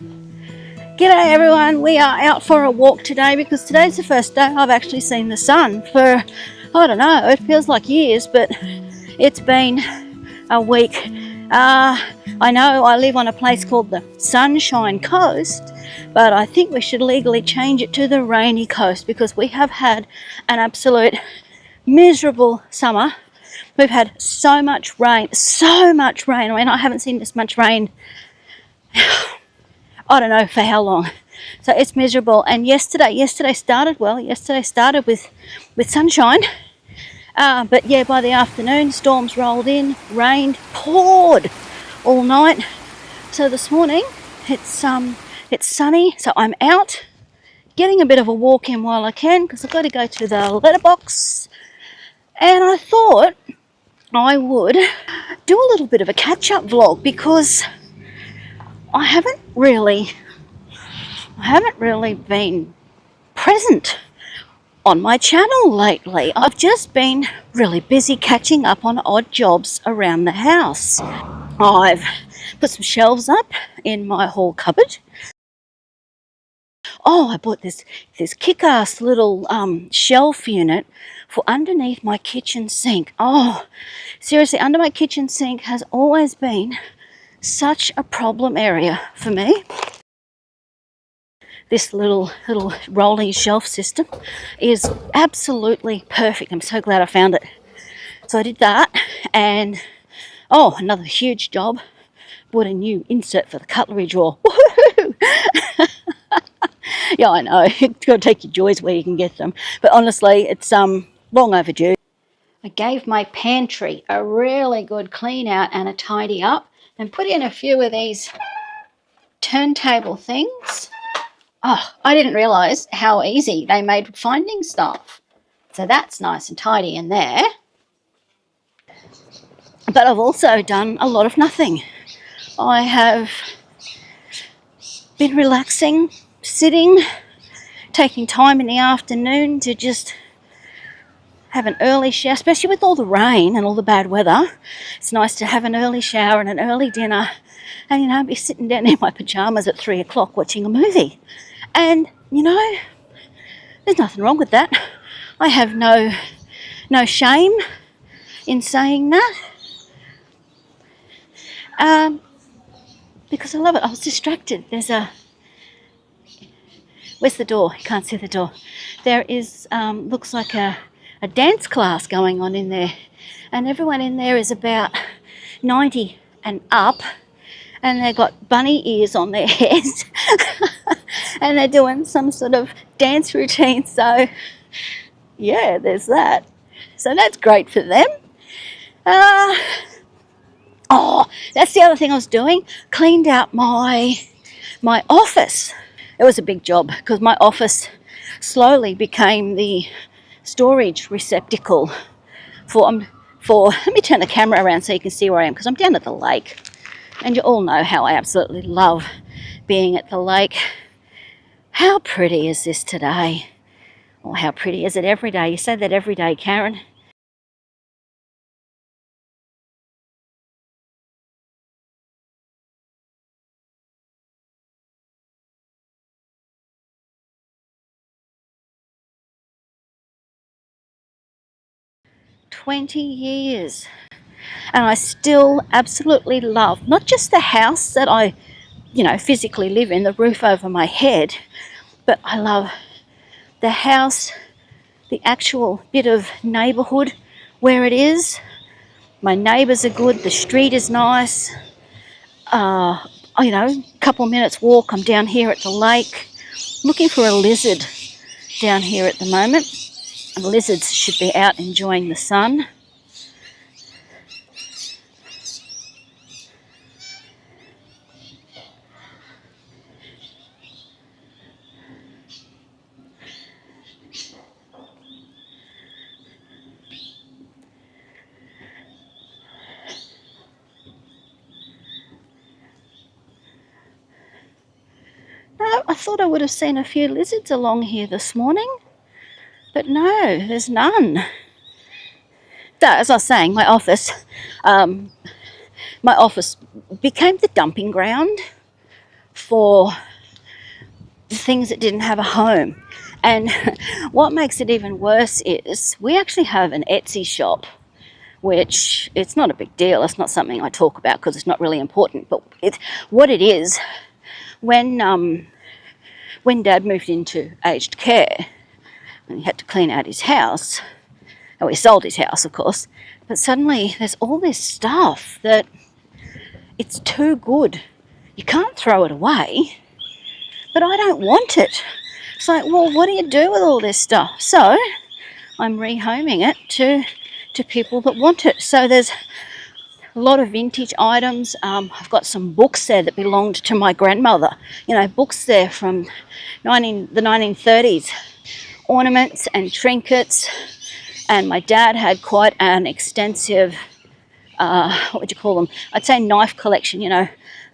G'day everyone, we are out for a walk today because today's the first day I've actually seen the sun for, I don't know, it feels like years, but it's been a week. I know I live on a place called the Sunshine Coast, but I think we should legally change it to the Rainy Coast because we have had an absolute miserable summer. We've had so much rain. I mean, I haven't seen this much rain, I don't know for how long. So it's miserable. And yesterday started well. Yesterday started with sunshine. But yeah, by the afternoon, storms rolled in, rained, poured all night. So this morning, it's sunny. So I'm out, getting a bit of a walk in while I can because I've got to go to the letterbox. And I thought I would do a little bit of a catch-up vlog because I haven't really been present on my channel lately. I've just been really busy catching up on odd jobs around the house. I've put some shelves up in my hall cupboard. Oh, I bought this kick-ass little shelf unit for underneath my kitchen sink. Oh, seriously, under my kitchen sink has always been such a problem area for me. This little rolling shelf system is absolutely perfect. I'm so glad I found it. So I did that, and oh, another huge job. Bought a new insert for the cutlery drawer. Woohoo! Yeah, I know. You've got to take your joys where you can get them. But honestly, it's long overdue. I gave my pantry a really good clean out and a tidy up, and put in a few of these turntable things. Oh, I didn't realise how easy they made finding stuff. So that's nice and tidy in there. But I've also done a lot of nothing. I have been relaxing, sitting, taking time in the afternoon to just have an early shower, especially with all the rain and all the bad weather. It's nice to have an early shower and an early dinner and, you know, be sitting down in my pyjamas at 3 o'clock watching a movie. And, you know, there's nothing wrong with that. I have no shame in saying that. Because I love it. I was distracted. Where's the door? You can't see the door. There is, looks like a dance class going on in there. And everyone in there is about 90 and up. And they've got bunny ears on their heads. And they're doing some sort of dance routine. So, yeah, there's that. So that's great for them. Oh, that's the other thing I was doing. Cleaned out my office. It was a big job because my office slowly became the storage receptacle for let me turn the camera around so you can see where I am because I'm down at the lake. And you all know how I absolutely love being at the lake. How pretty is this today? Or how pretty is it every day? You say that every day, Karen. "20 years. And I still absolutely love not just the house that I, you know, physically live in, the roof over my head, but I love the house, the actual bit of neighbourhood where it is. My neighbours are good, the street is nice. You know, a couple of minutes walk, I'm down here at the lake. I'm looking for a lizard down here at the moment. And the lizards should be out enjoying the sun. No, I thought I would have seen a few lizards along here this morning, but no, there's none. So, as I was saying, my office became the dumping ground for things that didn't have a home. And what makes it even worse is we actually have an Etsy shop, which it's not a big deal. It's not something I talk about because it's not really important. But what it is, when Dad moved into aged care and he had to clean out his house, he sold his house, of course, but suddenly there's all this stuff that it's too good. You can't throw it away, but I don't want it. It's like, well, what do you do with all this stuff? So I'm rehoming it to people that want it. So there's a lot of vintage items. I've got some books there that belonged to my grandmother. You know, books there from the 1930s. Ornaments and trinkets. And my dad had quite an extensive, what would you call them? I'd say knife collection, you know,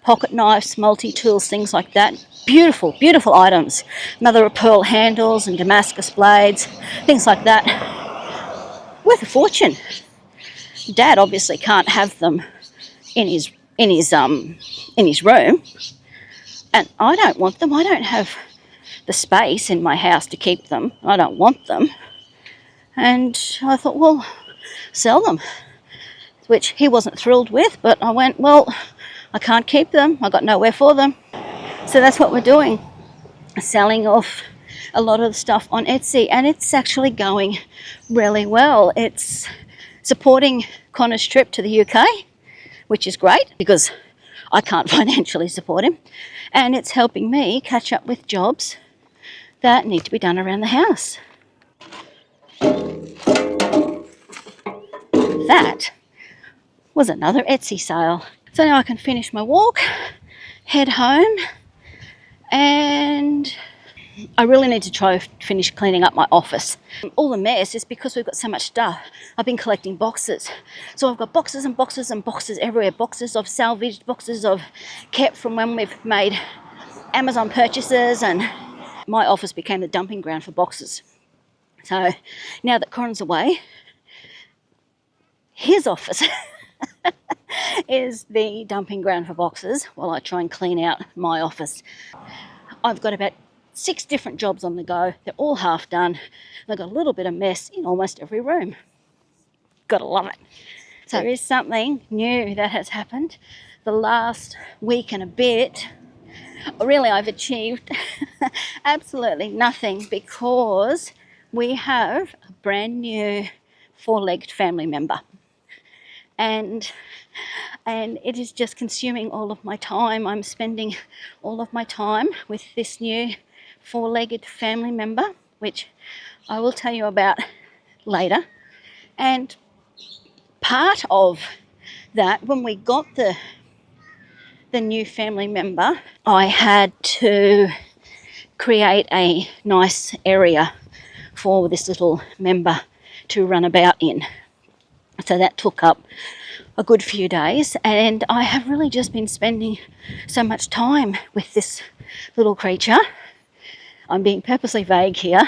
pocket knives, multi-tools, things like that. Beautiful, beautiful items. Mother of pearl handles and Damascus blades, things like that. Worth a fortune. Dad obviously can't have them in his room, and I don't want them. I don't have the space in my house to keep them. I don't want them. And I thought, well, sell them, which he wasn't thrilled with, but I went, well, I can't keep them. I got nowhere for them. So that's what we're doing, selling off a lot of the stuff on Etsy, and it's actually going really well. It's supporting Connor's trip to the UK, which is great because I can't financially support him, and it's helping me catch up with jobs that need to be done around the house. That was another Etsy sale. So now I can finish my walk, head home, and I really need to try finish cleaning up my office. All the mess is because we've got so much stuff. I've been collecting boxes. So I've got boxes and boxes and boxes everywhere. Boxes of salvaged, boxes of kept from when we've made Amazon purchases, and my office became the dumping ground for boxes. So now that Corin's away, his office is the dumping ground for boxes while I try and clean out my office. I've got about 6 different jobs on the go. They're all half done. I've got a little bit of mess in almost every room. Gotta love it. So there is something new that has happened the last week and a bit. Really, I've achieved absolutely nothing because we have a brand new 4-legged family member. And it is just consuming all of my time. I'm spending all of my time with this new 4-legged family member, which I will tell you about later. And part of that, when we got the new family member, I had to create a nice area for this little member to run about in. So that took up a good few days, and I have really just been spending so much time with this little creature. I'm being purposely vague here.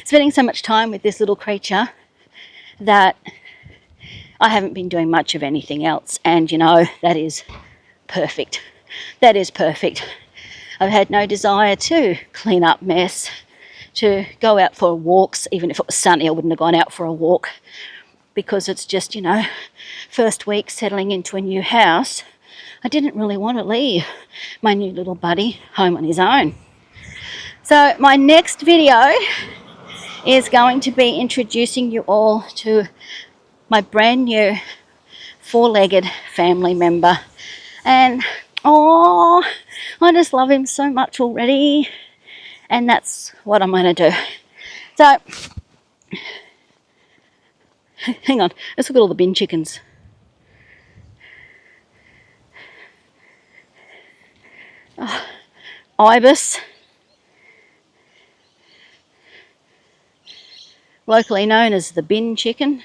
Spending so much time with this little creature that I haven't been doing much of anything else, and you know, that is perfect. That is perfect. I've had no desire to clean up mess, to go out for walks. Even if it was sunny, I wouldn't have gone out for a walk, because it's just, you know, first week settling into a new house. I didn't really want to leave my new little buddy home on his own. So my next video is going to be introducing you all to my brand new 4-legged family member. And oh, I just love him so much already. And that's what I'm going to do. So hang on, let's look at all the bin chickens. Oh, ibis, locally known as the bin chicken.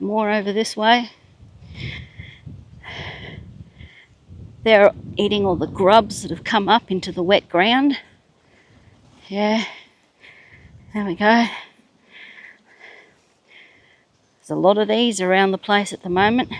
More over this way. They're eating all the grubs that have come up into the wet ground. Yeah, there we go. There's a lot of these around the place at the moment.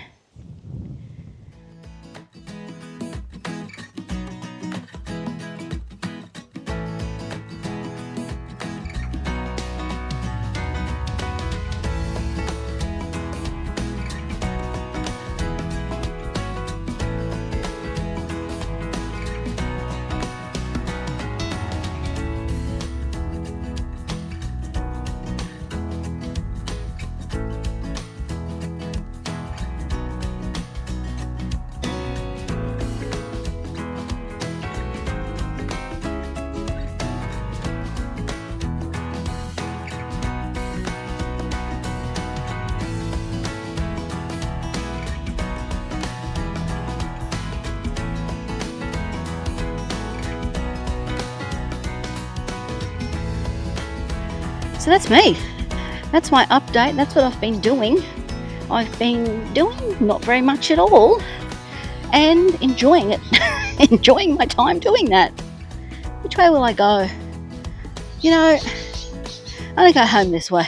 So that's me. That's my update. That's what I've been doing. I've been doing not very much at all and enjoying it. Enjoying my time doing that. Which way will I go? You know, I'm going to go home this way.